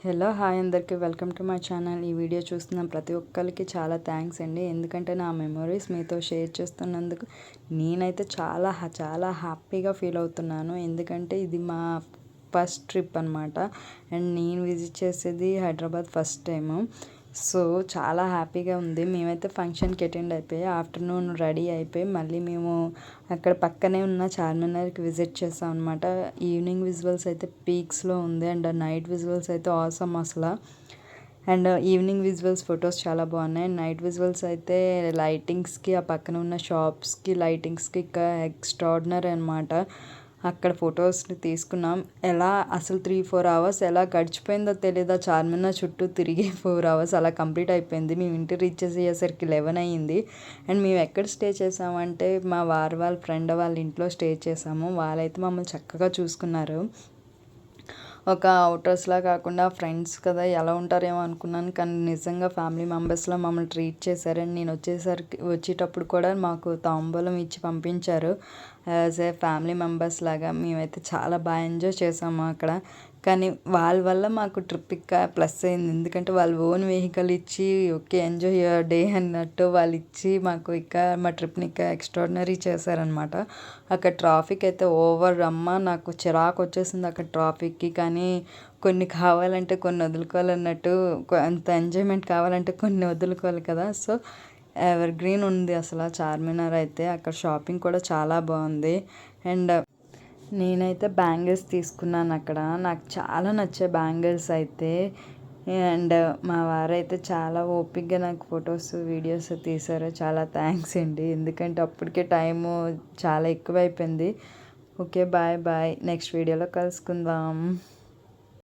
Hello hi అందరికీ welcome to my channel. ఈ video చూస్తున్న ప్రతి ఒక్కరికి చాలా థ్యాంక్స్ అండి. ఎందుకంటే నా మెమరీస్ మీతో షేర్ చేస్తున్నందుకు నేనైతే చాలా హ్యాపీగా ఫీల్ అవుతున్నాను. ఎందుకంటే ఇది మా ఫస్ట్ ట్రిప్ అనమాట. అండ్ నేను విజిట్ చేసేది హైదరాబాద్ ఫస్ట్ టైము. సో చాలా హ్యాపీగా ఉంది. మేమైతే ఫంక్షన్కి అటెండ్ అయిపోయి ఆఫ్టర్నూన్ రెడీ అయిపోయి మళ్ళీ మేము అక్కడ పక్కనే ఉన్న చార్మినార్కి విజిట్ చేసాం అనమాట. ఈవినింగ్ విజువల్స్ అయితే పీక్స్లో ఉంది అండ్ నైట్ విజువల్స్ అయితే ఆసమ్ అసలు. అండ్ ఈవినింగ్ విజువల్స్ ఫొటోస్ చాలా బాగున్నాయి. నైట్ విజువల్స్ అయితే లైటింగ్స్కి ఆ పక్కన ఉన్న షాప్స్కి లైటింగ్స్కి ఇంకా ఎక్స్ట్రాడినరీ అనమాట. అక్కడ ఫొటోస్ని తీసుకున్నాం. ఎలా అసలు 3-4 అవర్స్ ఎలా గడిచిపోయిందో తెలియదు. ఆ చార్మినార్ చుట్టూ తిరిగి 4 అవర్స్ అలా కంప్లీట్ అయిపోయింది. మేము ఇంటికి రీచ్ చేసేసరికి 11 అయ్యింది. అండ్ మేము ఎక్కడ స్టే చేసామంటే మా వాళ్ళ ఫ్రెండ్ వాళ్ళ ఇంట్లో స్టే చేసాము. వాళ్ళైతే మమ్మల్ని చక్కగా చూసుకున్నారు. ఒక అవుటర్స్లా కాకుండా ఫ్రెండ్స్ కదా ఎలా ఉంటారేమో అనుకున్నాను, కానీ నిజంగా ఫ్యామిలీ మెంబర్స్లో మమ్మల్ని ట్రీట్ చేశారు. అండ్ నేను వచ్చేటప్పుడు కూడా మాకు తాంబూలం ఇచ్చి పంపించారు యాజ్ ఏ ఫ్యామిలీ మెంబర్స్ లాగా. మేమైతే చాలా బాగా ఎంజాయ్ చేసాము అక్కడ. కానీ వాళ్ళ వల్ల మాకు ట్రిప్ ఇంకా ప్లస్ అయింది. ఎందుకంటే వాళ్ళు ఓన్ వెహికల్ ఇచ్చి ఓకే ఎంజాయ్ యువర్ డే అన్నట్టు వాళ్ళు ఇచ్చి మాకు ఇంకా మా ట్రిప్ని ఇంకా ఎక్స్ట్రాడినరీ చేశారనమాట. అక్కడ ట్రాఫిక్ అయితే ఓవర్ అమ్మ, నాకు చిరాకు వచ్చేసింది అక్కడ ట్రాఫిక్కి. కానీ కొన్ని కావాలంటే కొన్ని వదులుకోవాలన్నట్టు, అంత ఎంజాయ్మెంట్ కావాలంటే కొన్ని వదులుకోవాలి కదా. సో ఎవర్ గ్రీన్ ఉంది అసలు చార్మినార్ అయితే. అక్కడ షాపింగ్ కూడా చాలా బాగుంది. అండ్ నేనైతే బ్యాంగిల్స్ తీసుకున్నాను అక్కడ. నాకు చాలా నచ్చాయి బ్యాంగిల్స్ అయితే. అండ్ మా వారైతే చాలా ఓపిక్గా నాకు ఫొటోస్ వీడియోస్ తీశారు. చాలా థ్యాంక్స్ అండి. ఎందుకంటే అప్పటికే టైము చాలా ఎక్కువైపోయింది. ఓకే బాయ్ నెక్స్ట్ వీడియోలో కలుసుకుందాం.